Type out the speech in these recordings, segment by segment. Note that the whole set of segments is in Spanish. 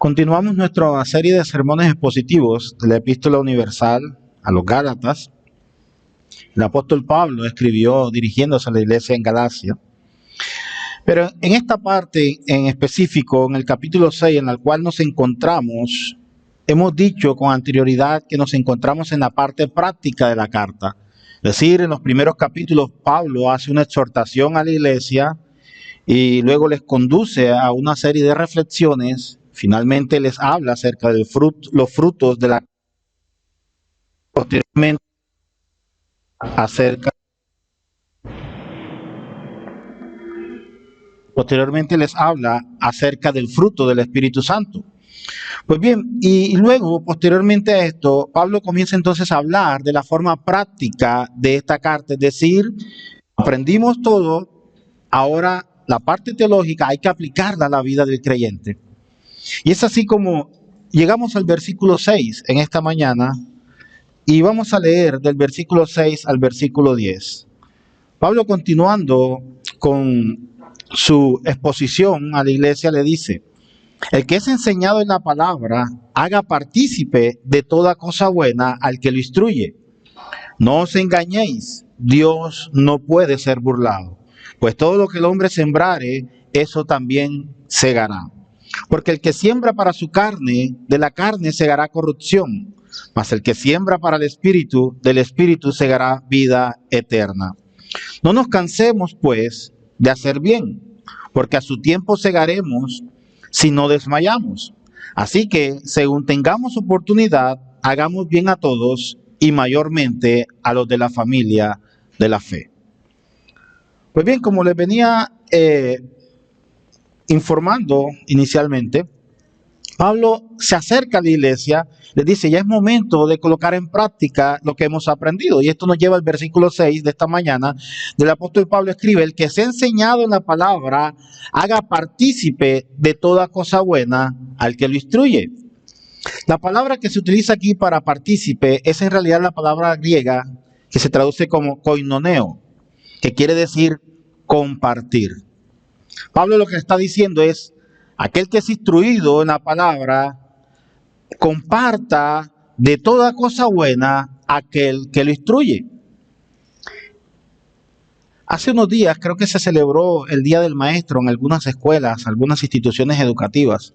Continuamos nuestra serie de sermones expositivos de la Epístola Universal a los Gálatas. El apóstol Pablo escribió dirigiéndose a la iglesia en Galacia. Pero en esta parte en específico, en el capítulo 6, en el cual nos encontramos, hemos dicho con anterioridad que nos encontramos en la parte práctica de la carta. Es decir, en los primeros capítulos Pablo hace una exhortación a la iglesia y luego les conduce a una serie de reflexiones. Finalmente les habla acerca de los frutos de la... Posteriormente les habla acerca del fruto del Espíritu Santo. Pues bien, y luego, posteriormente a esto, Pablo comienza entonces a hablar de la forma práctica de esta carta, es decir, aprendimos todo, ahora la parte teológica hay que aplicarla a la vida del creyente. Y es así como llegamos al versículo 6 en esta mañana y vamos a leer del versículo 6 al versículo 10. Pablo, continuando con su exposición a la iglesia, le dice: el que es enseñado en la palabra, haga partícipe de toda cosa buena al que lo instruye. No os engañéis, Dios no puede ser burlado, pues todo lo que el hombre sembrare, eso también segará. Porque el que siembra para su carne, de la carne segará corrupción, mas el que siembra para el Espíritu, del Espíritu segará vida eterna. No nos cansemos, pues, de hacer bien, porque a su tiempo segaremos si no desmayamos. Así que, según tengamos oportunidad, hagamos bien a todos y mayormente a los de la familia de la fe. Pues bien, como les venía informando inicialmente, Pablo se acerca a la iglesia, les dice: ya es momento de colocar en práctica lo que hemos aprendido. Y esto nos lleva al versículo 6 de esta mañana, del apóstol Pablo escribe: el que se ha enseñado en la palabra, haga partícipe de toda cosa buena al que lo instruye. La palabra que se utiliza aquí para partícipe es en realidad la palabra griega que se traduce como koinoneo, que quiere decir compartir. Pablo lo que está diciendo es: aquel que es instruido en la palabra, comparta de toda cosa buena a aquel que lo instruye. Hace unos días creo que se celebró el Día del Maestro en algunas escuelas, algunas instituciones educativas.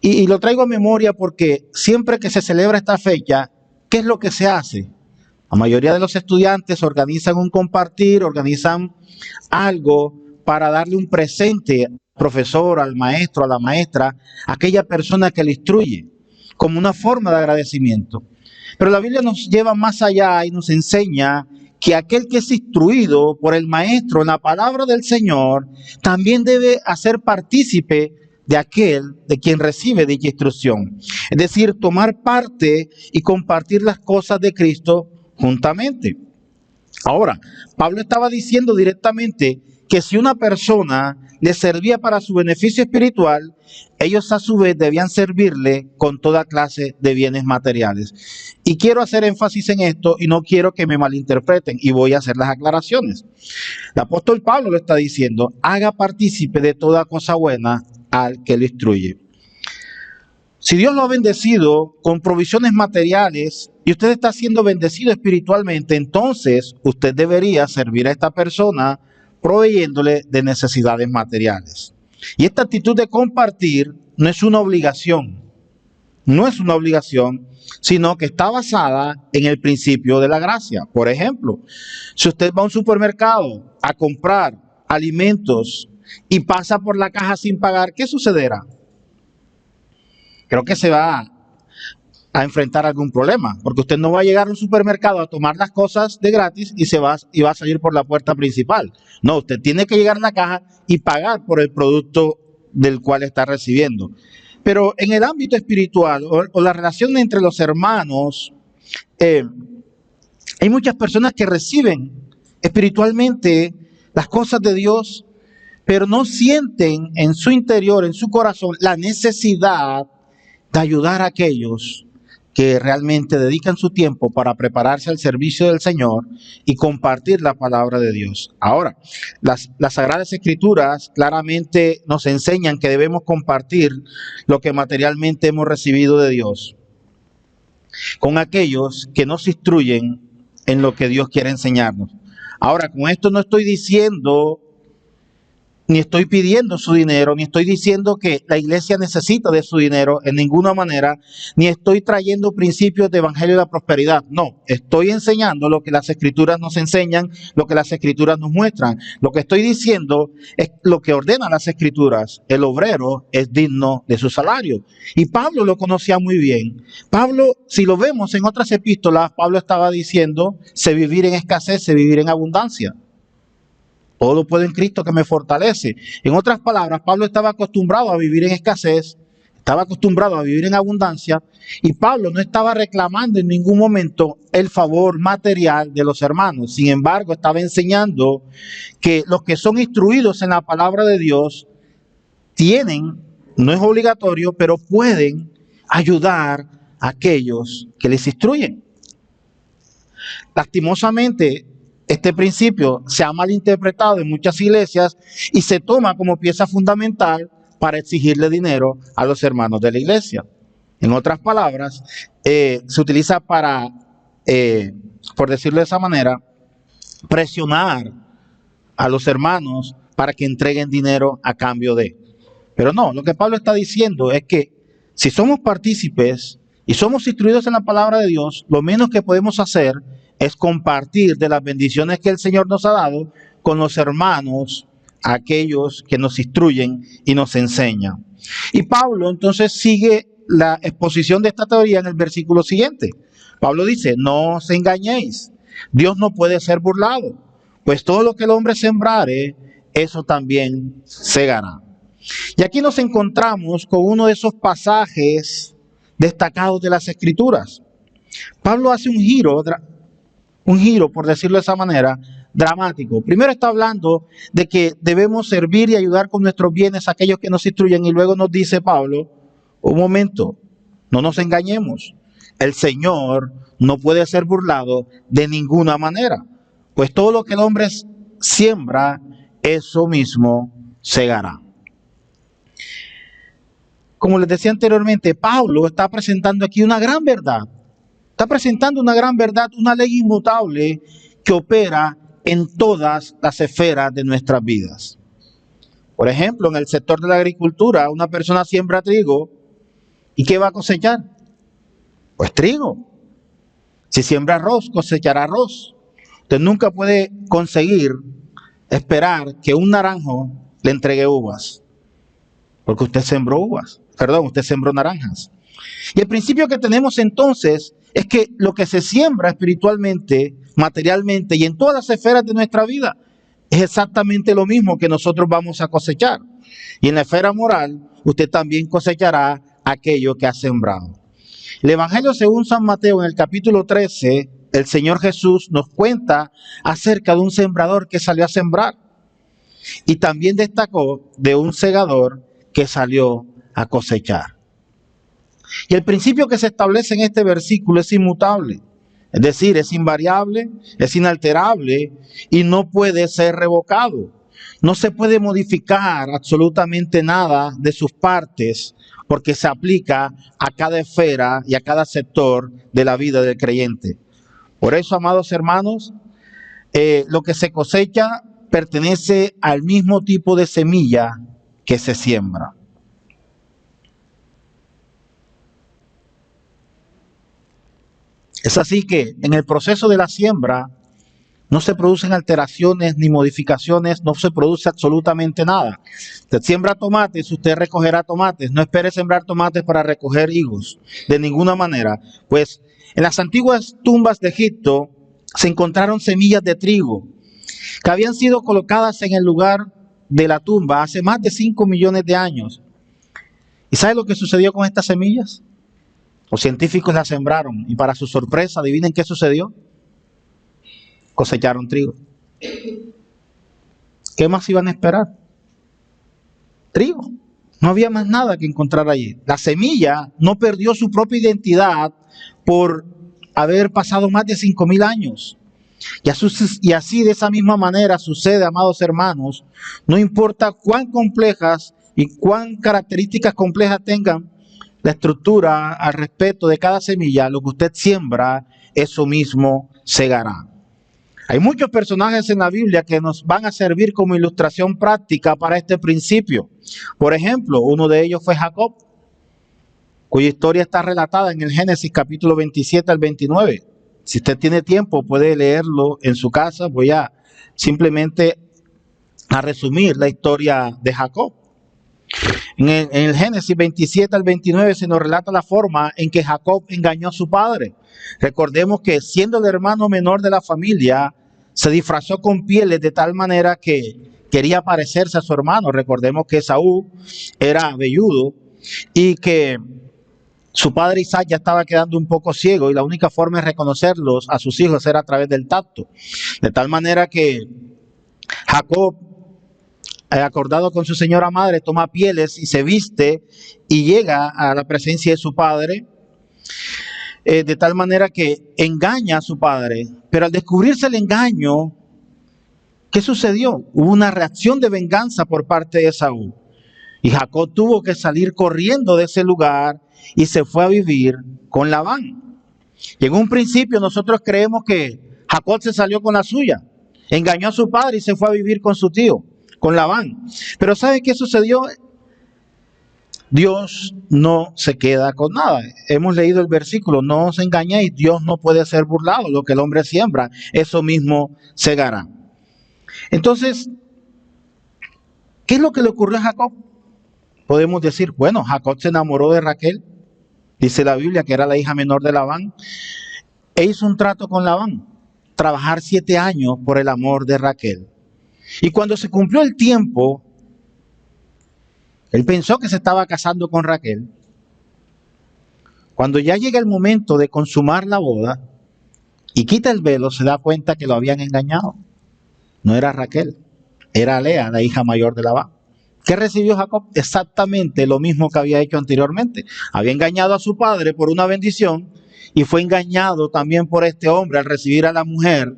Y lo traigo a memoria porque siempre que se celebra esta fecha, ¿qué es lo que se hace? La mayoría de los estudiantes organizan un compartir, organizan algo para darle un presente al profesor, al maestro, a la maestra, a aquella persona que le instruye, como una forma de agradecimiento. Pero la Biblia nos lleva más allá y nos enseña que aquel que es instruido por el maestro en la palabra del Señor, también debe hacer partícipe de aquel de quien recibe dicha instrucción. Es decir, tomar parte y compartir las cosas de Cristo juntamente. Ahora, Pablo estaba diciendo directamente que si una persona le servía para su beneficio espiritual, ellos a su vez debían servirle con toda clase de bienes materiales. Y quiero hacer énfasis en esto y no quiero que me malinterpreten y voy a hacer las aclaraciones. El apóstol Pablo lo está diciendo: haga partícipe de toda cosa buena al que lo instruye. Si Dios lo ha bendecido con provisiones materiales y usted está siendo bendecido espiritualmente, entonces usted debería servir a esta persona proveyéndole de necesidades materiales. Y esta actitud de compartir no es una obligación, sino que está basada en el principio de la gracia. Por ejemplo, si usted va a un supermercado a comprar alimentos y pasa por la caja sin pagar, ¿qué sucederá? Creo que se va a enfrentar algún problema, porque usted no va a llegar a un supermercado a tomar las cosas de gratis y va a salir por la puerta principal. No, usted tiene que llegar a la caja y pagar por el producto del cual está recibiendo. Pero en el ámbito espiritual o la relación entre los hermanos, hay muchas personas que reciben espiritualmente las cosas de Dios, pero no sienten en su interior, en su corazón, la necesidad de ayudar a aquellos que realmente dedican su tiempo para prepararse al servicio del Señor y compartir la palabra de Dios. Ahora, las Sagradas Escrituras claramente nos enseñan que debemos compartir lo que materialmente hemos recibido de Dios con aquellos que nos instruyen en lo que Dios quiere enseñarnos. Ahora, con esto no estoy diciendo, ni estoy pidiendo su dinero, ni estoy diciendo que la iglesia necesita de su dinero en ninguna manera, ni estoy trayendo principios de evangelio de la prosperidad. No, estoy enseñando lo que las escrituras nos enseñan, lo que las escrituras nos muestran. Lo que estoy diciendo es lo que ordenan las escrituras. El obrero es digno de su salario. Y Pablo lo conocía muy bien. Pablo, si lo vemos en otras epístolas, Pablo estaba diciendo, sé vivir en escasez, sé vivir en abundancia. Todo lo puedo en Cristo que me fortalece. En otras palabras, Pablo estaba acostumbrado a vivir en escasez, estaba acostumbrado a vivir en abundancia, y Pablo no estaba reclamando en ningún momento el favor material de los hermanos. Sin embargo, estaba enseñando que los que son instruidos en la palabra de Dios tienen, no es obligatorio, pero pueden ayudar a aquellos que les instruyen. Lastimosamente, este principio se ha malinterpretado en muchas iglesias y se toma como pieza fundamental para exigirle dinero a los hermanos de la iglesia. En otras palabras, se utiliza para, por decirlo de esa manera, presionar a los hermanos para que entreguen dinero a cambio de. Pero no, lo que Pablo está diciendo es que si somos partícipes y somos instruidos en la palabra de Dios, lo menos que podemos hacer es compartir de las bendiciones que el Señor nos ha dado con los hermanos, aquellos que nos instruyen y nos enseñan. Y Pablo entonces sigue la exposición de esta teoría en el versículo siguiente. Pablo dice, no os engañéis, Dios no puede ser burlado, pues todo lo que el hombre sembrare, eso también segará. Y aquí nos encontramos con uno de esos pasajes destacados de las Escrituras. Pablo hace un giro, por decirlo de esa manera, dramático. Primero está hablando de que debemos servir y ayudar con nuestros bienes a aquellos que nos instruyen, y luego nos dice Pablo, un momento, no nos engañemos, el Señor no puede ser burlado de ninguna manera, pues todo lo que el hombre siembra, eso mismo segará. Como les decía anteriormente, Pablo está presentando aquí una gran verdad. Está presentando una gran verdad, una ley inmutable que opera en todas las esferas de nuestras vidas. Por ejemplo, en el sector de la agricultura, una persona siembra trigo, ¿y qué va a cosechar? Pues trigo. Si siembra arroz, cosechará arroz. Usted nunca puede conseguir esperar que un naranjo le entregue uvas, porque usted sembró usted sembró naranjas. Y el principio que tenemos entonces es que lo que se siembra espiritualmente, materialmente y en todas las esferas de nuestra vida es exactamente lo mismo que nosotros vamos a cosechar. Y en la esfera moral, usted también cosechará aquello que ha sembrado. El Evangelio según San Mateo, en el capítulo 13, el Señor Jesús nos cuenta acerca de un sembrador que salió a sembrar. Y también destacó de un segador que salió a cosechar. Y el principio que se establece en este versículo es inmutable, es decir, es invariable, es inalterable y no puede ser revocado. No se puede modificar absolutamente nada de sus partes porque se aplica a cada esfera y a cada sector de la vida del creyente. Por eso, amados hermanos, lo que se cosecha pertenece al mismo tipo de semilla que se siembra. Es así que en el proceso de la siembra no se producen alteraciones ni modificaciones, no se produce absolutamente nada. Usted siembra tomates, usted recogerá tomates. No espere sembrar tomates para recoger higos, de ninguna manera. Pues en las antiguas tumbas de Egipto se encontraron semillas de trigo que habían sido colocadas en el lugar de la tumba hace más de 5 millones de años. ¿Y sabe lo que sucedió con estas semillas? Los científicos las sembraron y para su sorpresa, adivinen qué sucedió. Cosecharon trigo. ¿Qué más iban a esperar? Trigo. No había más nada que encontrar allí. La semilla no perdió su propia identidad por haber pasado más de 5,000 años. Y así de esa misma manera sucede, amados hermanos, no importa cuán complejas y cuán características complejas tengan la estructura al respecto de cada semilla, lo que usted siembra, eso mismo segará. Hay muchos personajes en la Biblia que nos van a servir como ilustración práctica para este principio. Por ejemplo, uno de ellos fue Jacob, cuya historia está relatada en el Génesis capítulo 27 al 29. Si usted tiene tiempo, puede leerlo en su casa. Voy a simplemente a resumir la historia de Jacob. En el Génesis 27 al 29 se nos relata la forma en que Jacob engañó a su padre. Recordemos que siendo el hermano menor de la familia, se disfrazó con pieles de tal manera que quería parecerse a su hermano. Recordemos que Esaú era velludo y que su padre Isaac ya estaba quedando un poco ciego y la única forma de reconocerlos a sus hijos era a través del tacto. De tal manera que Jacob, acordado con su señora madre, toma pieles y se viste y llega a la presencia de su padre, de tal manera que engaña a su padre. Pero al descubrirse el engaño, ¿qué sucedió? Hubo una reacción de venganza por parte de Esaú. Y Jacob tuvo que salir corriendo de ese lugar y se fue a vivir con Labán. Y en un principio nosotros creemos que Jacob se salió con la suya, engañó a su padre y se fue a vivir con su tío, con Labán. Pero ¿sabe qué sucedió? Dios no se queda con nada. Hemos leído el versículo, no os engañéis, Dios no puede ser burlado. Lo que el hombre siembra, eso mismo segará. Entonces, ¿qué es lo que le ocurrió a Jacob? Podemos decir, bueno, Jacob se enamoró de Raquel. Dice la Biblia que era la hija menor de Labán. E hizo un trato con Labán, trabajar 7 años por el amor de Raquel. Y cuando se cumplió el tiempo, él pensó que se estaba casando con Raquel. Cuando ya llega el momento de consumar la boda y quita el velo, se da cuenta que lo habían engañado. No era Raquel, era Lea, la hija mayor de Labán. ¿Qué recibió Jacob? Exactamente lo mismo que había hecho anteriormente. Había engañado a su padre por una bendición y fue engañado también por este hombre al recibir a la mujer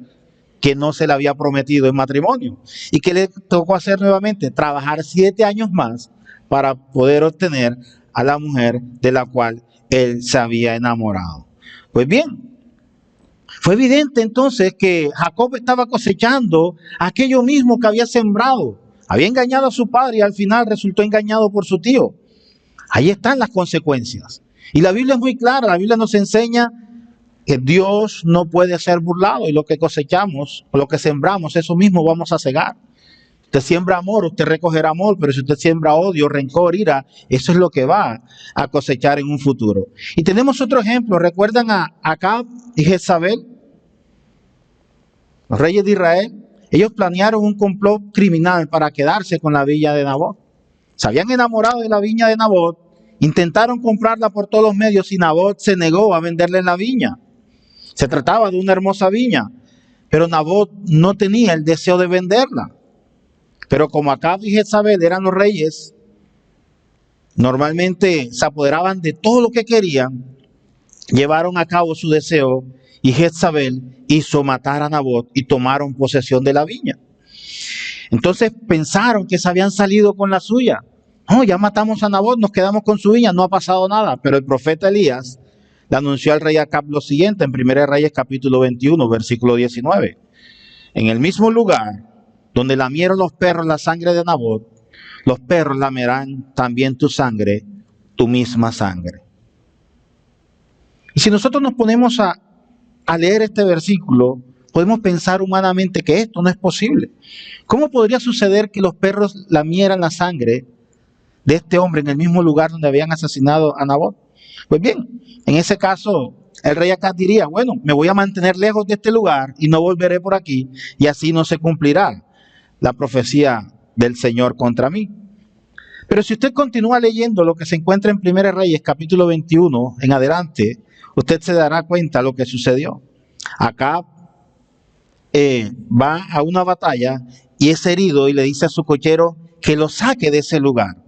que no se le había prometido en matrimonio. ¿Y qué le tocó hacer nuevamente? Trabajar 7 años más para poder obtener a la mujer de la cual él se había enamorado. Pues bien, fue evidente entonces que Jacob estaba cosechando aquello mismo que había sembrado. Había engañado a su padre y al final resultó engañado por su tío. Ahí están las consecuencias. Y la Biblia es muy clara, la Biblia nos enseña que Dios no puede ser burlado y lo que cosechamos, o lo que sembramos, eso mismo vamos a cegar. Usted siembra amor, usted recogerá amor, pero si usted siembra odio, rencor, ira, eso es lo que va a cosechar en un futuro. Y tenemos otro ejemplo, ¿recuerdan a Acab y Jezabel? Los reyes de Israel. Ellos planearon un complot criminal para quedarse con la viña de Nabot. Se habían enamorado de la viña de Nabot, intentaron comprarla por todos los medios y Nabot se negó a venderle la viña. Se trataba de una hermosa viña, pero Nabot no tenía el deseo de venderla. Pero como Acab y Jezabel eran los reyes, normalmente se apoderaban de todo lo que querían, llevaron a cabo su deseo y Jezabel hizo matar a Nabot y tomaron posesión de la viña. Entonces pensaron que se habían salido con la suya. No, ya matamos a Nabot, nos quedamos con su viña, no ha pasado nada. Pero el profeta Elías le anunció al rey Acab lo siguiente en 1 Reyes capítulo 21, versículo 19. En el mismo lugar donde lamieron los perros la sangre de Nabot, los perros lamerán también tu sangre, tu misma sangre. Y si nosotros nos ponemos a leer este versículo, podemos pensar humanamente que esto no es posible. ¿Cómo podría suceder que los perros lamieran la sangre de este hombre en el mismo lugar donde habían asesinado a Nabot? Pues bien, en ese caso, el rey Acab diría, bueno, me voy a mantener lejos de este lugar y no volveré por aquí, y así no se cumplirá la profecía del Señor contra mí. Pero si usted continúa leyendo lo que se encuentra en 1 Reyes capítulo 21 en adelante, usted se dará cuenta de lo que sucedió. Acab va a una batalla y es herido y le dice a su cochero que lo saque de ese lugar.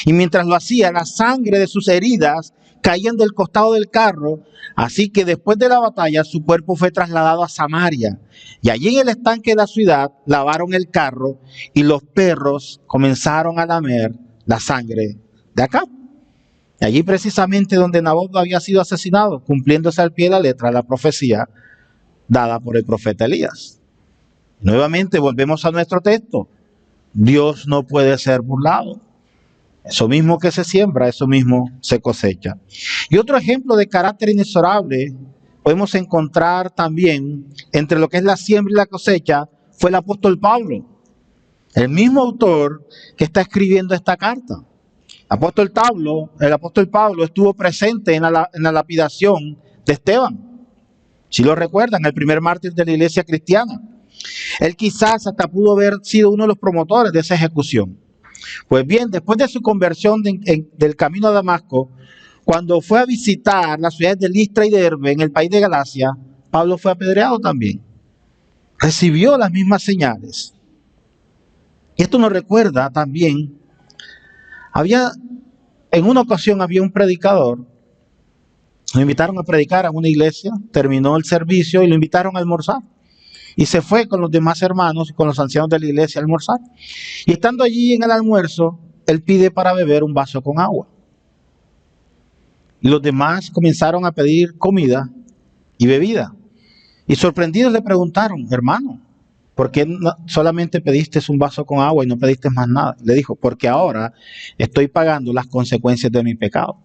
Y mientras lo hacía, la sangre de sus heridas caían del costado del carro, así que después de la batalla su cuerpo fue trasladado a Samaria. Y allí en el estanque de la ciudad lavaron el carro y los perros comenzaron a lamer la sangre de Acab. Allí precisamente donde Nabot había sido asesinado, cumpliéndose al pie de la letra la profecía dada por el profeta Elías. Nuevamente volvemos a nuestro texto. Dios no puede ser burlado. Eso mismo que se siembra, eso mismo se cosecha. Y otro ejemplo de carácter inexorable podemos encontrar también entre lo que es la siembra y la cosecha fue el apóstol Pablo, el mismo autor que está escribiendo esta carta. El apóstol Pablo estuvo presente en la lapidación de Esteban. Si lo recuerdan, el primer mártir de la iglesia cristiana. Él quizás hasta pudo haber sido uno de los promotores de esa ejecución. Pues bien, después de su conversión del camino a Damasco, cuando fue a visitar las ciudades de Listra y Derbe en el país de Galacia, Pablo fue apedreado también. Recibió las mismas señales. Y esto nos recuerda también, en una ocasión había un predicador, lo invitaron a predicar a una iglesia, terminó el servicio y lo invitaron a almorzar. Y se fue con los demás hermanos y con los ancianos de la iglesia a almorzar. Y estando allí en el almuerzo, él pide para beber un vaso con agua. Y los demás comenzaron a pedir comida y bebida. Y sorprendidos le preguntaron, hermano, ¿por qué solamente pediste un vaso con agua y no pediste más nada? Le dijo, porque ahora estoy pagando las consecuencias de mi pecado.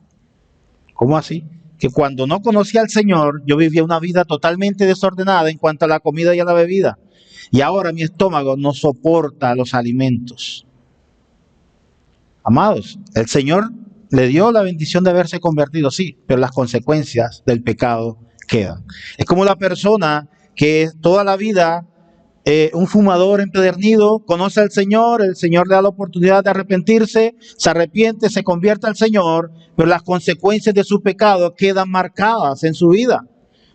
¿Cómo así? Que cuando no conocía al Señor, yo vivía una vida totalmente desordenada en cuanto a la comida y a la bebida. Y ahora mi estómago no soporta los alimentos. Amados, el Señor le dio la bendición de haberse convertido, sí, pero las consecuencias del pecado quedan. Es como la persona que toda la vida, un fumador empedernido, conoce al Señor, el Señor le da la oportunidad de arrepentirse, se arrepiente, se convierte al Señor, pero las consecuencias de su pecado quedan marcadas en su vida.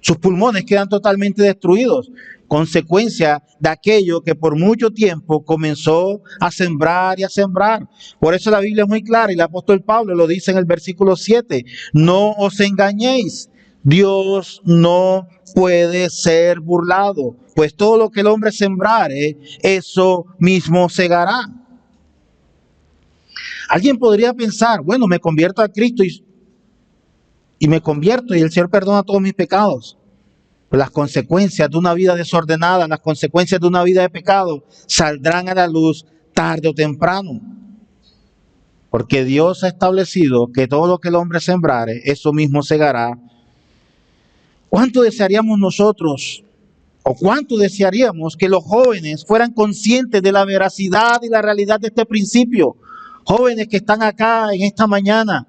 Sus pulmones quedan totalmente destruidos, consecuencia de aquello que por mucho tiempo comenzó a sembrar y a sembrar. Por eso la Biblia es muy clara y el apóstol Pablo lo dice en el versículo 7, no os engañéis. Dios no puede ser burlado, pues todo lo que el hombre sembrare, eso mismo segará. Alguien podría pensar, bueno, me convierto a Cristo y me convierto y el Señor perdona todos mis pecados. Pero las consecuencias de una vida desordenada, las consecuencias de una vida de pecado, saldrán a la luz tarde o temprano. Porque Dios ha establecido que todo lo que el hombre sembrare, eso mismo segará. ¿Cuánto desearíamos nosotros, o cuánto desearíamos que los jóvenes fueran conscientes de la veracidad y la realidad de este principio? Jóvenes que están acá en esta mañana,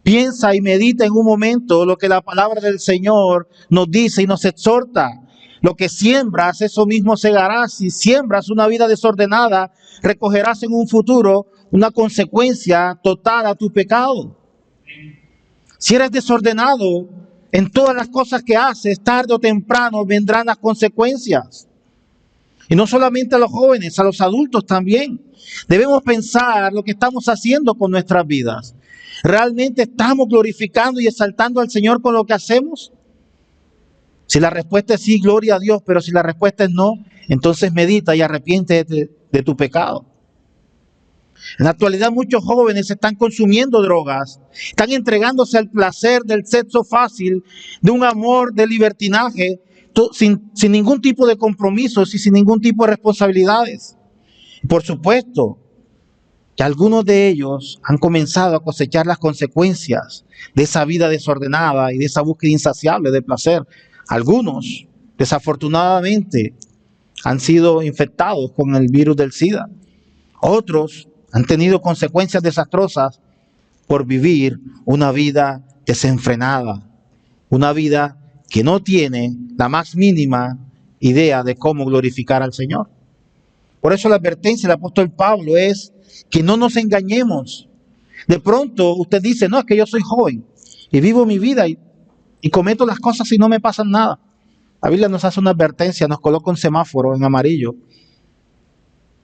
piensa y medita en un momento lo que la palabra del Señor nos dice y nos exhorta. Lo que siembras, eso mismo segarás. Si siembras una vida desordenada, recogerás en un futuro una consecuencia total a tu pecado. Si eres desordenado en todas las cosas que haces, tarde o temprano vendrán las consecuencias. Y no solamente a los jóvenes, a los adultos también. Debemos pensar lo que estamos haciendo con nuestras vidas. ¿Realmente estamos glorificando y exaltando al Señor con lo que hacemos? Si la respuesta es sí, gloria a Dios, pero si la respuesta es no, entonces medita y arrepiéntete de tu pecado. En la actualidad muchos jóvenes están consumiendo drogas, están entregándose al placer del sexo fácil, de un amor de libertinaje, sin ningún tipo de compromisos y sin ningún tipo de responsabilidades. Por supuesto que algunos de ellos han comenzado a cosechar las consecuencias de esa vida desordenada y de esa búsqueda insaciable de placer. Algunos, desafortunadamente, han sido infectados con el virus del SIDA. Otros han tenido consecuencias desastrosas por vivir una vida desenfrenada, una vida que no tiene la más mínima idea de cómo glorificar al Señor. Por eso la advertencia del apóstol Pablo es que no nos engañemos. De pronto usted dice, no, es que yo soy joven y vivo mi vida y cometo las cosas y no me pasan nada. La Biblia nos hace una advertencia, nos coloca un semáforo en amarillo.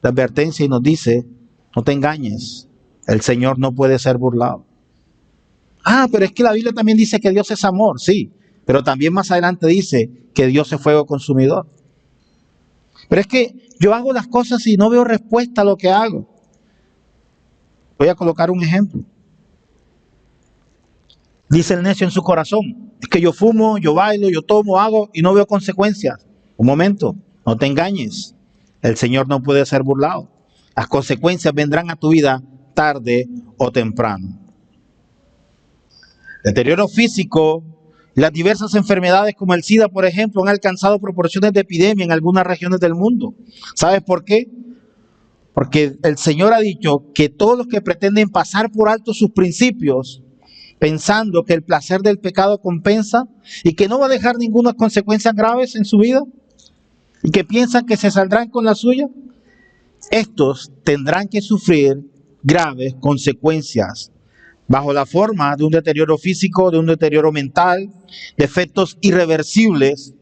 La advertencia y nos dice, no te engañes, el Señor no puede ser burlado. Ah, pero es que la Biblia también dice que Dios es amor, sí, pero también más adelante dice que Dios es fuego consumidor. Pero es que yo hago las cosas y no veo respuesta a lo que hago. Voy a colocar un ejemplo. Dice el necio en su corazón, es que yo fumo, yo bailo, yo tomo, hago y no veo consecuencias. Un momento, no te engañes. El Señor no puede ser burlado. Las consecuencias vendrán a tu vida tarde o temprano. Deterioro físico, las diversas enfermedades como el SIDA, por ejemplo, han alcanzado proporciones de epidemia en algunas regiones del mundo. ¿Sabes por qué? Porque el Señor ha dicho que todos los que pretenden pasar por alto sus principios, pensando que el placer del pecado compensa y que no va a dejar ninguna consecuencias graves en su vida, y que piensan que se saldrán con la suya, estos tendrán que sufrir graves consecuencias bajo la forma de un deterioro físico, de un deterioro mental, de efectos irreversibles,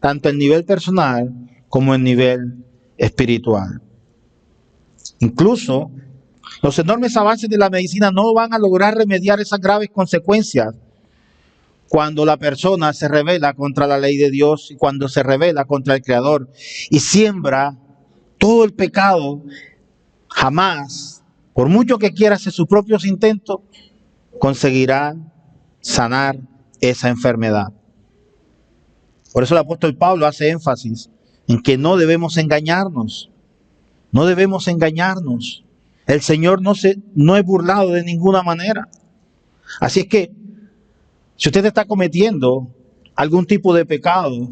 tanto en nivel personal como en nivel espiritual. Incluso los enormes avances de la medicina no van a lograr remediar esas graves consecuencias cuando la persona se rebela contra la ley de Dios y cuando se rebela contra el Creador y siembra todo el pecado. Jamás, por mucho que quiera hacer sus propios intentos, conseguirá sanar esa enfermedad. Por eso el apóstol Pablo hace énfasis en que no debemos engañarnos. No debemos engañarnos. El Señor no es burlado de ninguna manera. Así es que, si usted está cometiendo algún tipo de pecado,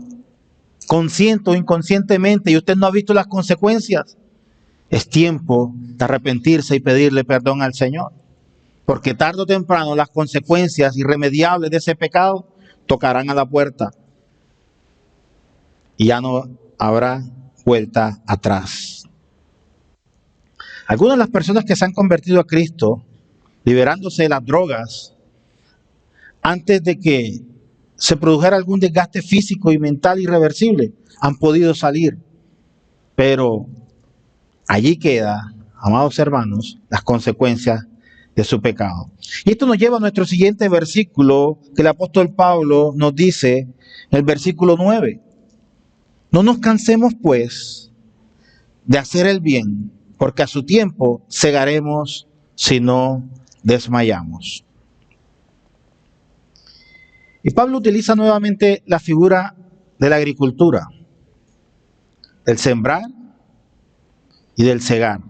consciente o inconscientemente, y usted no ha visto las consecuencias, es tiempo de arrepentirse y pedirle perdón al Señor. Porque tarde o temprano las consecuencias irremediables de ese pecado tocarán a la puerta. Y ya no habrá vuelta atrás. Algunas de las personas que se han convertido a Cristo, liberándose de las drogas, antes de que se produjera algún desgaste físico y mental irreversible, han podido salir. Pero allí queda, amados hermanos, las consecuencias de su pecado. Y esto nos lleva a nuestro siguiente versículo, que el apóstol Pablo nos dice, el versículo 9. No nos cansemos, pues, de hacer el bien, porque a su tiempo segaremos si no desmayamos. Y Pablo utiliza nuevamente la figura de la agricultura, del sembrar y del segar.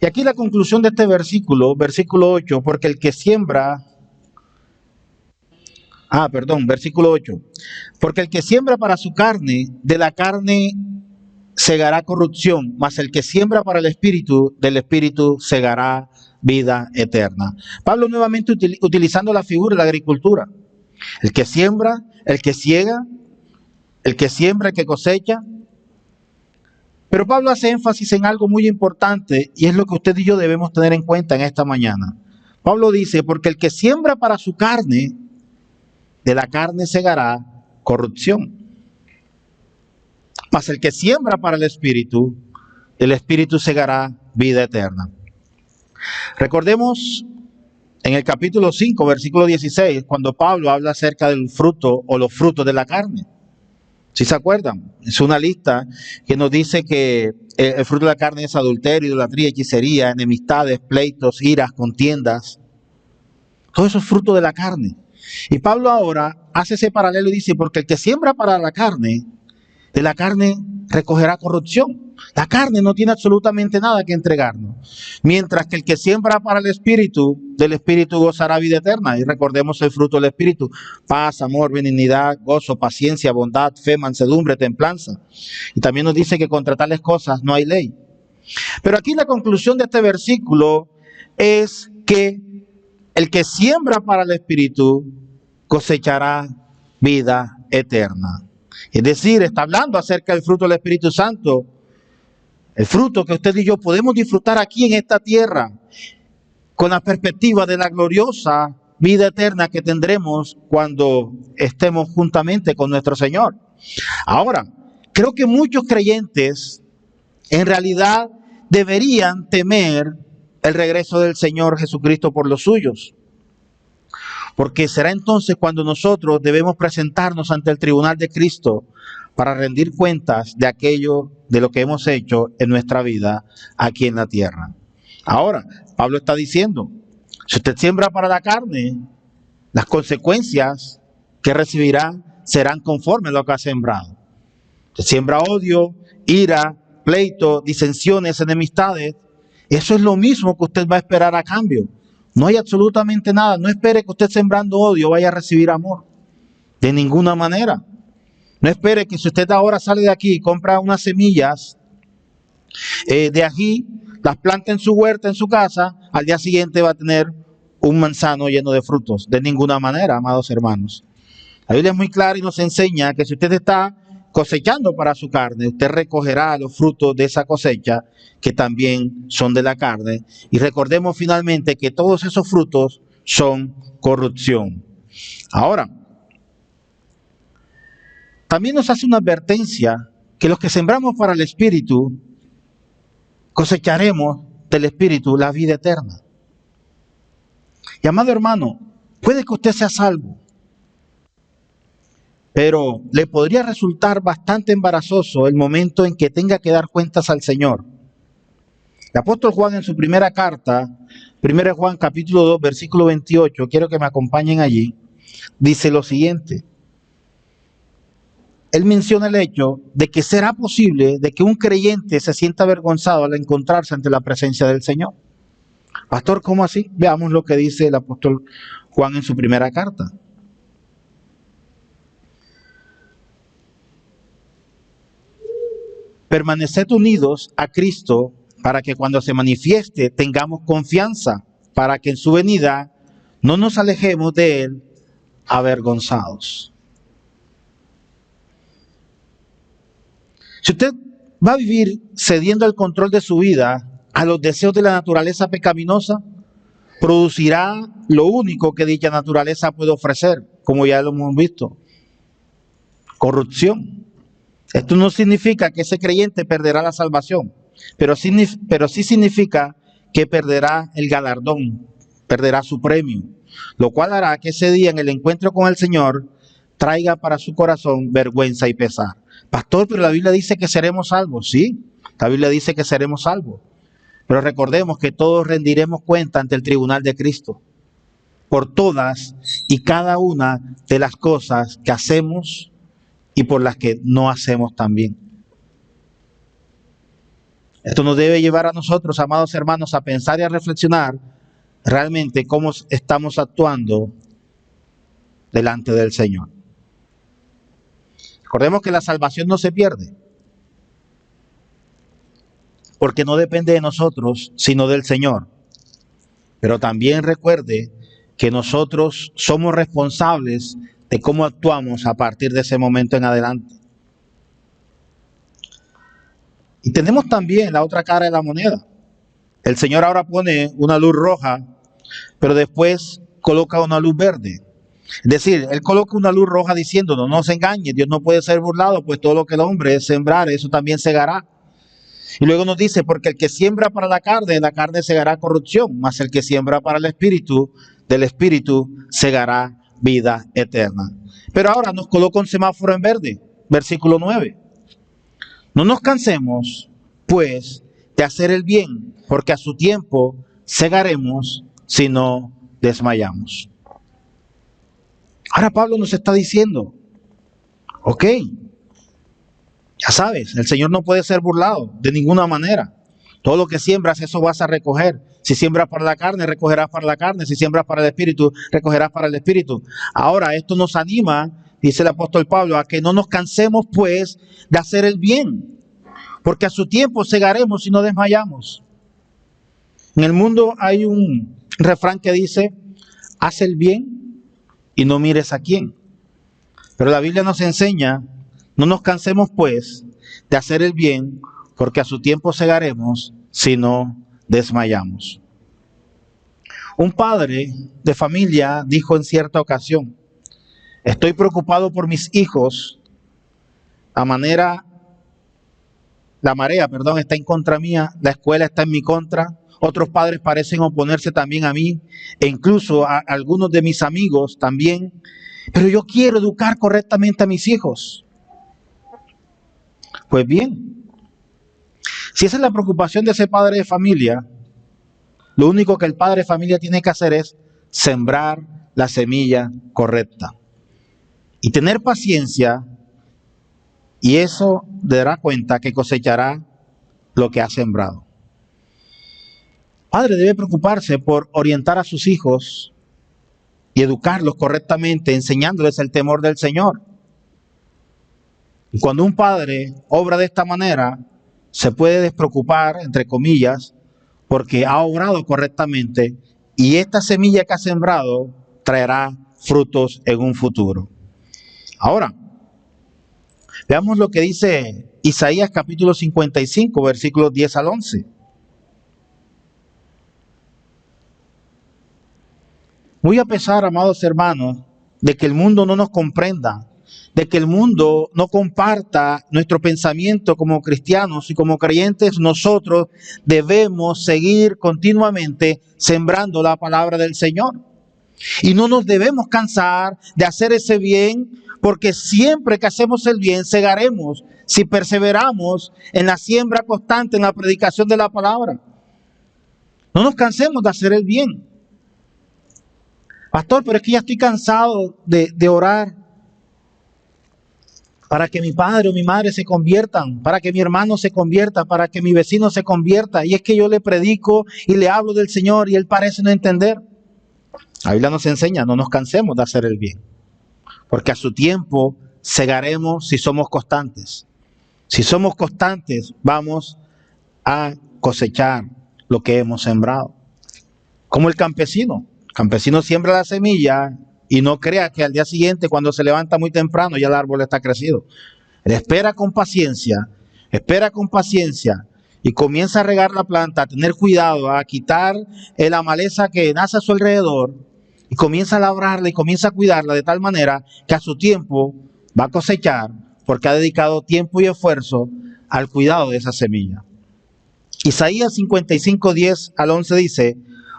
Y aquí la conclusión de este versículo 8, porque el que siembra, versículo 8, porque el que siembra para su carne, de la carne segará corrupción, mas el que siembra para el espíritu, del espíritu segará vida eterna. Pablo nuevamente utilizando la figura de la agricultura. El que siembra, el que ciega, el que siembra, el que cosecha. Pero Pablo hace énfasis en algo muy importante y es lo que usted y yo debemos tener en cuenta en esta mañana. Pablo dice, porque el que siembra para su carne, de la carne segará corrupción. Mas el que siembra para el espíritu, del espíritu segará vida eterna. Recordemos en el capítulo 5, versículo 16, cuando Pablo habla acerca del fruto o los frutos de la carne. ¿Sí se acuerdan? Es una lista que nos dice que el fruto de la carne es adulterio, idolatría, hechicería, enemistades, pleitos, iras, contiendas. Todo eso es fruto de la carne. Y Pablo ahora hace ese paralelo y dice, porque el que siembra para la carne, de la carne recogerá corrupción. La carne no tiene absolutamente nada que entregarnos. Mientras que el que siembra para el espíritu, del espíritu gozará vida eterna. Y recordemos el fruto del espíritu: paz, amor, benignidad, gozo, paciencia, bondad, fe, mansedumbre, templanza. Y también nos dice que contra tales cosas no hay ley. Pero aquí la conclusión de este versículo es que el que siembra para el espíritu cosechará vida eterna. Es decir, está hablando acerca del fruto del Espíritu Santo, el fruto que usted y yo podemos disfrutar aquí en esta tierra, con la perspectiva de la gloriosa vida eterna que tendremos cuando estemos juntamente con nuestro Señor. Ahora, creo que muchos creyentes en realidad deberían temer el regreso del Señor Jesucristo por los suyos. Porque será entonces cuando nosotros debemos presentarnos ante el tribunal de Cristo para rendir cuentas de aquello, de lo que hemos hecho en nuestra vida aquí en la tierra. Ahora, Pablo está diciendo, si usted siembra para la carne, las consecuencias que recibirá serán conforme a lo que ha sembrado. Se siembra odio, ira, pleito, disensiones, enemistades. Eso es lo mismo que usted va a esperar a cambio. No hay absolutamente nada. No espere que usted sembrando odio vaya a recibir amor. De ninguna manera. No espere que si usted ahora sale de aquí y compra unas semillas de ají, las planta en su huerta, en su casa, al día siguiente va a tener un manzano lleno de frutos. De ninguna manera, amados hermanos. La Biblia es muy clara y nos enseña que si usted está cosechando para su carne, usted recogerá los frutos de esa cosecha que también son de la carne. Y recordemos finalmente que todos esos frutos son corrupción. Ahora, también nos hace una advertencia que los que sembramos para el Espíritu, cosecharemos del Espíritu la vida eterna. Y amado hermano, puede que usted sea salvo, pero le podría resultar bastante embarazoso el momento en que tenga que dar cuentas al Señor. El apóstol Juan en su primera carta, 1 Juan capítulo 2, versículo 28, quiero que me acompañen allí, dice lo siguiente. Él menciona el hecho de que será posible de que un creyente se sienta avergonzado al encontrarse ante la presencia del Señor. Pastor, ¿cómo así? Veamos lo que dice el apóstol Juan en su primera carta. Permaneced unidos a Cristo para que cuando se manifieste tengamos confianza, para que en su venida no nos alejemos de Él avergonzados. Si usted va a vivir cediendo el control de su vida a los deseos de la naturaleza pecaminosa, producirá lo único que dicha naturaleza puede ofrecer, como ya lo hemos visto, corrupción. Esto no significa que ese creyente perderá la salvación, pero sí significa que perderá el galardón, perderá su premio, lo cual hará que ese día en el encuentro con el Señor traiga para su corazón vergüenza y pesar. Pastor, pero la Biblia dice que seremos salvos. Sí, la Biblia dice que seremos salvos. Pero recordemos que todos rendiremos cuenta ante el tribunal de Cristo por todas y cada una de las cosas que hacemos y por las que no hacemos también. Esto nos debe llevar a nosotros, amados hermanos, a pensar y a reflexionar realmente cómo estamos actuando delante del Señor. Recordemos que la salvación no se pierde, porque no depende de nosotros, sino del Señor. Pero también recuerde que nosotros somos responsables de cómo actuamos a partir de ese momento en adelante. Y tenemos también la otra cara de la moneda. El Señor ahora pone una luz roja, pero después coloca una luz verde. Es decir, Él coloca una luz roja diciendo, no se engañe, Dios no puede ser burlado, pues todo lo que el hombre es sembrar, eso también segará. Y luego nos dice, porque el que siembra para la carne segará corrupción, mas el que siembra para el Espíritu, del Espíritu segará vida eterna. Pero ahora nos coloca un semáforo en verde, versículo 9. No nos cansemos, pues, de hacer el bien, porque a su tiempo segaremos si no desmayamos. Ahora Pablo nos está diciendo, ok, ya sabes, el Señor no puede ser burlado de ninguna manera. Todo lo que siembras, eso vas a recoger. Si siembras para la carne, recogerás para la carne. Si siembras para el Espíritu, recogerás para el Espíritu. Ahora, esto nos anima, dice el apóstol Pablo, a que no nos cansemos, pues, de hacer el bien. Porque a su tiempo segaremos si no desmayamos. En el mundo hay un refrán que dice, haz el bien y no mires a quién. Pero la Biblia nos enseña, no nos cansemos pues de hacer el bien, porque a su tiempo segaremos si no desmayamos. Un padre de familia dijo en cierta ocasión, estoy preocupado por mis hijos, la marea está en contra mía, la escuela está en mi contra, Otros padres parecen oponerse también a mí e incluso a algunos de mis amigos también. Pero yo quiero educar correctamente a mis hijos. Pues bien, si esa es la preocupación de ese padre de familia, lo único que el padre de familia tiene que hacer es sembrar la semilla correcta y tener paciencia, y eso dará cuenta que cosechará lo que ha sembrado. Padre debe preocuparse por orientar a sus hijos y educarlos correctamente, enseñándoles el temor del Señor. Y cuando un padre obra de esta manera, se puede despreocupar, entre comillas, porque ha obrado correctamente y esta semilla que ha sembrado traerá frutos en un futuro. Ahora, veamos lo que dice Isaías capítulo 55, versículos 10 al 11. Muy a pesar, amados hermanos, de que el mundo no nos comprenda, de que el mundo no comparta nuestro pensamiento como cristianos y como creyentes, nosotros debemos seguir continuamente sembrando la palabra del Señor. Y no nos debemos cansar de hacer ese bien, porque siempre que hacemos el bien, segaremos si perseveramos en la siembra constante, en la predicación de la palabra. No nos cansemos de hacer el bien. Pastor, pero es que ya estoy cansado de orar para que mi padre o mi madre se conviertan, para que mi hermano se convierta, para que mi vecino se convierta. Y es que yo le predico y le hablo del Señor y él parece no entender. La Biblia nos enseña, no nos cansemos de hacer el bien, porque a su tiempo segaremos si somos constantes. Si somos constantes, vamos a cosechar lo que hemos sembrado. Como el campesino. El campesino siembra la semilla y no crea que al día siguiente, cuando se levanta muy temprano, ya el árbol está crecido. Él espera con paciencia y comienza a regar la planta, a tener cuidado, a quitar la maleza que nace a su alrededor y comienza a labrarla y comienza a cuidarla de tal manera que a su tiempo va a cosechar porque ha dedicado tiempo y esfuerzo al cuidado de esa semilla. Isaías 55, 10 al 11 dice: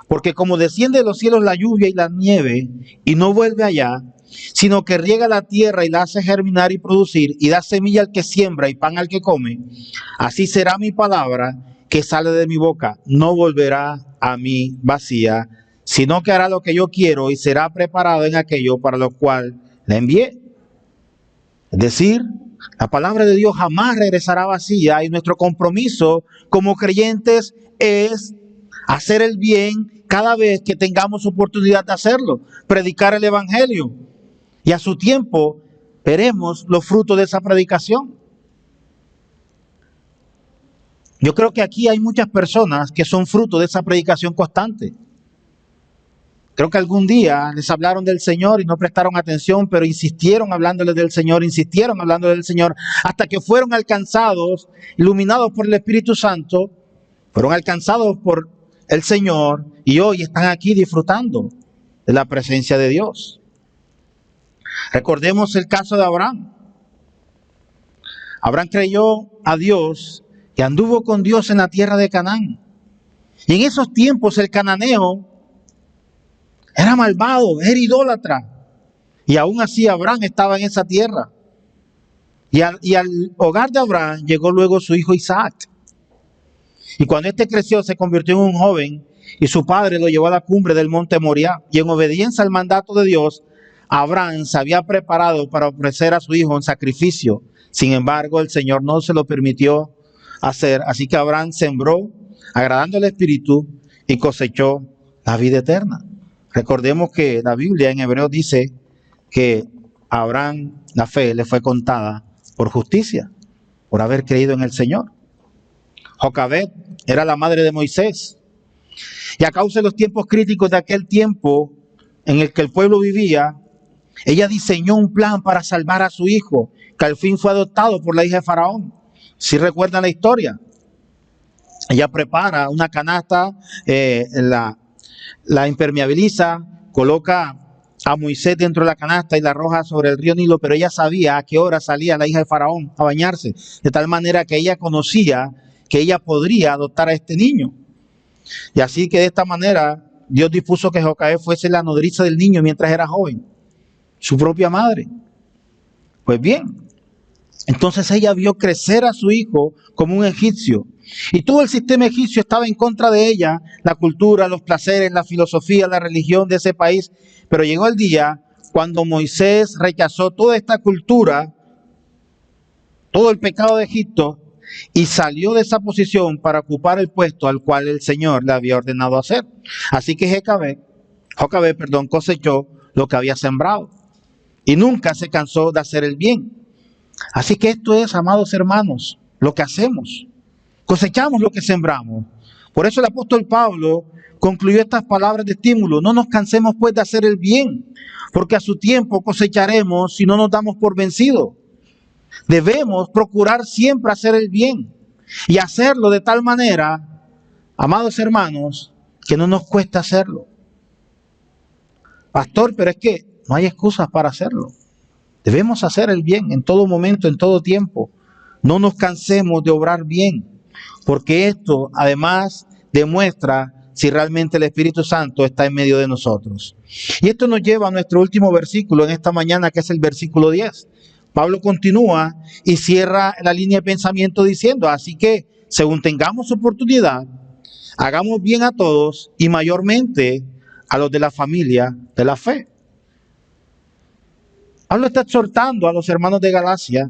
porque como desciende de los cielos la lluvia y la nieve, y no vuelve allá, sino que riega la tierra y la hace germinar y producir, y da semilla al que siembra y pan al que come, así será mi palabra que sale de mi boca. No volverá a mí vacía, sino que hará lo que yo quiero y será preparado en aquello para lo cual la envié. Es decir, la palabra de Dios jamás regresará vacía, y nuestro compromiso como creyentes es hacer el bien cada vez que tengamos oportunidad de hacerlo, predicar el evangelio, y a su tiempo veremos los frutos de esa predicación. Yo creo que aquí hay muchas personas que son fruto de esa predicación constante. Creo que algún día les hablaron del Señor y no prestaron atención, pero insistieron hablándoles del Señor, hasta que fueron alcanzados, iluminados por el Espíritu Santo, fueron alcanzados por el Señor y hoy están aquí disfrutando de la presencia de Dios. Recordemos el caso de Abraham. Abraham creyó a Dios y anduvo con Dios en la tierra de Canaán. Y en esos tiempos el cananeo era malvado, era idólatra. Y aún así Abraham estaba en esa tierra. Y al hogar de Abraham llegó luego su hijo Isaac. Y cuando este creció, se convirtió en un joven y su padre lo llevó a la cumbre del monte Moriah. Y en obediencia al mandato de Dios, Abraham se había preparado para ofrecer a su hijo en sacrificio. Sin embargo, el Señor no se lo permitió hacer. Así que Abraham sembró, agradando al Espíritu, y cosechó la vida eterna. Recordemos que la Biblia en Hebreos dice que a Abraham la fe le fue contada por justicia, por haber creído en el Señor. Jocabed era la madre de Moisés. Y a causa de los tiempos críticos de aquel tiempo en el que el pueblo vivía, ella diseñó un plan para salvar a su hijo, que al fin fue adoptado por la hija de Faraón. ¿Sí recuerdan la historia? Ella prepara una canasta, la impermeabiliza, coloca a Moisés dentro de la canasta y la arroja sobre el río Nilo, pero ella sabía a qué hora salía la hija de Faraón a bañarse, de tal manera que ella conocía que ella podría adoptar a este niño. Y así que de esta manera Dios dispuso que Jocabed fuese la nodriza del niño mientras era joven, su propia madre. Pues bien, entonces ella vio crecer a su hijo como un egipcio. Y todo el sistema egipcio estaba en contra de ella, la cultura, los placeres, la filosofía, la religión de ese país. Pero llegó el día cuando Moisés rechazó toda esta cultura, todo el pecado de Egipto, y salió de esa posición para ocupar el puesto al cual el Señor le había ordenado hacer. Así que Jocabed, cosechó lo que había sembrado y nunca se cansó de hacer el bien. Así que esto es, amados hermanos, lo que hacemos. Cosechamos lo que sembramos. Por eso el apóstol Pablo concluyó estas palabras de estímulo. No nos cansemos pues de hacer el bien, porque a su tiempo cosecharemos si no nos damos por vencidos. Debemos procurar siempre hacer el bien y hacerlo de tal manera, amados hermanos, que no nos cueste hacerlo. Pastor, pero es que no hay excusas para hacerlo. Debemos hacer el bien en todo momento, en todo tiempo. No nos cansemos de obrar bien, porque esto además demuestra si realmente el Espíritu Santo está en medio de nosotros. Y esto nos lleva a nuestro último versículo en esta mañana, que es el versículo 10. Pablo continúa y cierra la línea de pensamiento diciendo, así que según tengamos oportunidad, hagamos bien a todos y mayormente a los de la familia de la fe. Pablo está exhortando a los hermanos de Galacia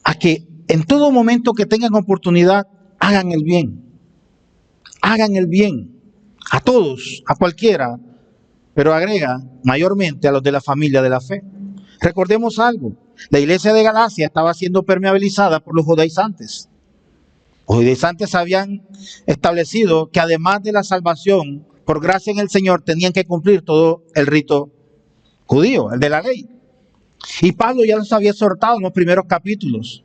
a que en todo momento que tengan oportunidad, hagan el bien. Hagan el bien a todos, a cualquiera, pero agrega mayormente a los de la familia de la fe. Recordemos algo, la iglesia de Galacia estaba siendo permeabilizada por los judaizantes. Los judaizantes habían establecido que además de la salvación, por gracia en el Señor, tenían que cumplir todo el rito judío, el de la ley. Y Pablo ya los había exhortado en los primeros capítulos.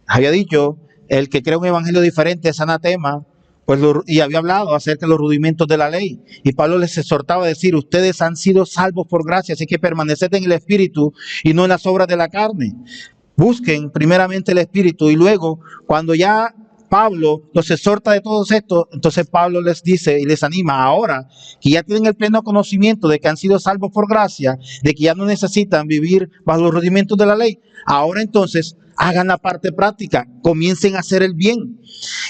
Había dicho, el que cree un evangelio diferente es anatema, y había hablado acerca de los rudimentos de la ley. Y Pablo les exhortaba a decir, ustedes han sido salvos por gracia, así que permaneced en el Espíritu y no en las obras de la carne. Busquen primeramente el Espíritu y luego, cuando ya Pablo los exhorta de todos estos, entonces Pablo les dice y les anima, ahora que ya tienen el pleno conocimiento de que han sido salvos por gracia, de que ya no necesitan vivir bajo los rudimentos de la ley, ahora entonces hagan la parte práctica, comiencen a hacer el bien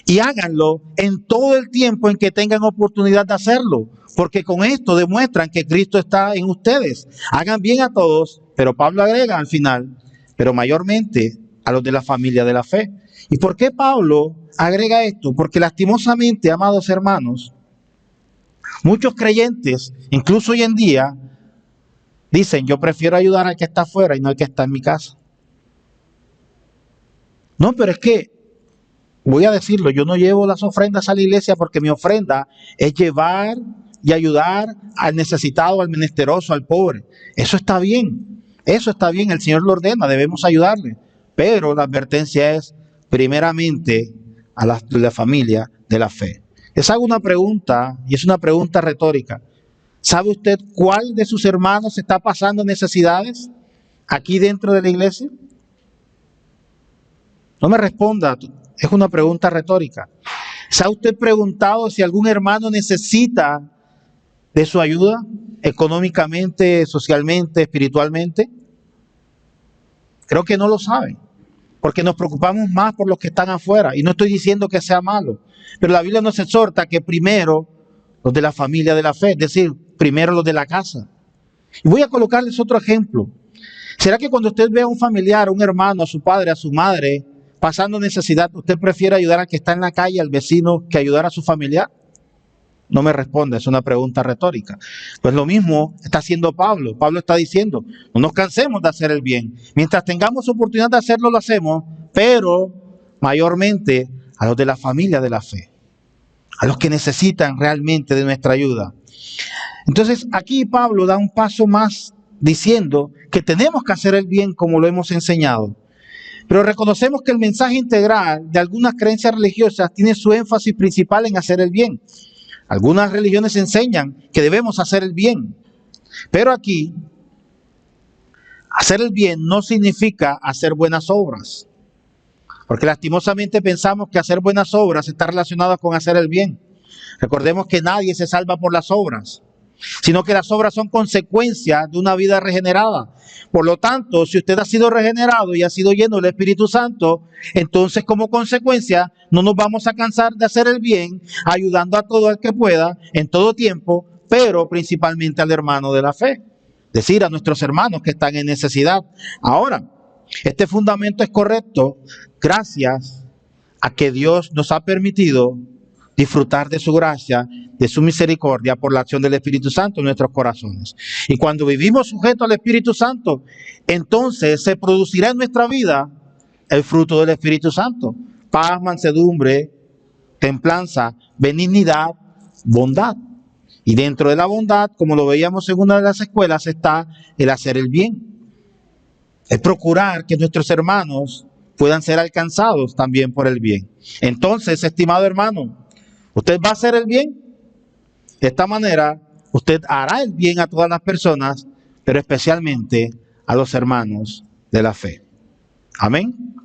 y háganlo en todo el tiempo en que tengan oportunidad de hacerlo, porque con esto demuestran que Cristo está en ustedes. Hagan bien a todos, pero Pablo agrega al final, pero mayormente a los de la familia de la fe. ¿Y por qué Pablo agrega esto? Porque lastimosamente, amados hermanos, muchos creyentes, incluso hoy en día, dicen, yo prefiero ayudar al que está afuera y no al que está en mi casa. No, pero es que, voy a decirlo, yo no llevo las ofrendas a la iglesia porque mi ofrenda es llevar y ayudar al necesitado, al menesteroso, al pobre. Eso está bien, el Señor lo ordena, debemos ayudarle. Pero la advertencia es primeramente a la familia de la fe. Les hago una pregunta, y es una pregunta retórica. ¿Sabe usted cuál de sus hermanos está pasando necesidades aquí dentro de la iglesia? No me responda, es una pregunta retórica. ¿Se ha usted preguntado si algún hermano necesita de su ayuda económicamente, socialmente, espiritualmente? Creo que no lo saben, porque nos preocupamos más por los que están afuera. Y no estoy diciendo que sea malo, pero la Biblia nos exhorta que primero los de la familia de la fe, es decir, primero los de la casa. Y voy a colocarles otro ejemplo. ¿Será que cuando usted ve a un familiar, a un hermano, a su padre, a su madre, pasando necesidad, usted prefiere ayudar al que está en la calle, al vecino, que ayudar a su familiar? No me responde, es una pregunta retórica. Pues lo mismo está haciendo Pablo. Pablo está diciendo, no nos cansemos de hacer el bien. Mientras tengamos oportunidad de hacerlo, lo hacemos, pero mayormente a los de la familia de la fe, a los que necesitan realmente de nuestra ayuda. Entonces aquí Pablo da un paso más diciendo que tenemos que hacer el bien como lo hemos enseñado. Pero reconocemos que el mensaje integral de algunas creencias religiosas tiene su énfasis principal en hacer el bien. Algunas religiones enseñan que debemos hacer el bien. Pero aquí, hacer el bien no significa hacer buenas obras. Porque lastimosamente pensamos que hacer buenas obras está relacionado con hacer el bien. Recordemos que nadie se salva por las obras, sino que las obras son consecuencia de una vida regenerada. Por lo tanto, si usted ha sido regenerado y ha sido lleno del Espíritu Santo, entonces como consecuencia no nos vamos a cansar de hacer el bien, ayudando a todo el que pueda, en todo tiempo, pero principalmente al hermano de la fe, es decir, a nuestros hermanos que están en necesidad. Ahora, este fundamento es correcto gracias a que Dios nos ha permitido disfrutar de su gracia, de su misericordia por la acción del Espíritu Santo en nuestros corazones. Y cuando vivimos sujetos al Espíritu Santo, entonces se producirá en nuestra vida el fruto del Espíritu Santo: paz, mansedumbre, templanza, benignidad, bondad. Y dentro de la bondad, como lo veíamos en una de las escuelas, está el hacer el bien. Es procurar que nuestros hermanos puedan ser alcanzados también por el bien. Entonces, estimado hermano, usted va a hacer el bien. De esta manera, usted hará el bien a todas las personas, pero especialmente a los hermanos de la fe. Amén.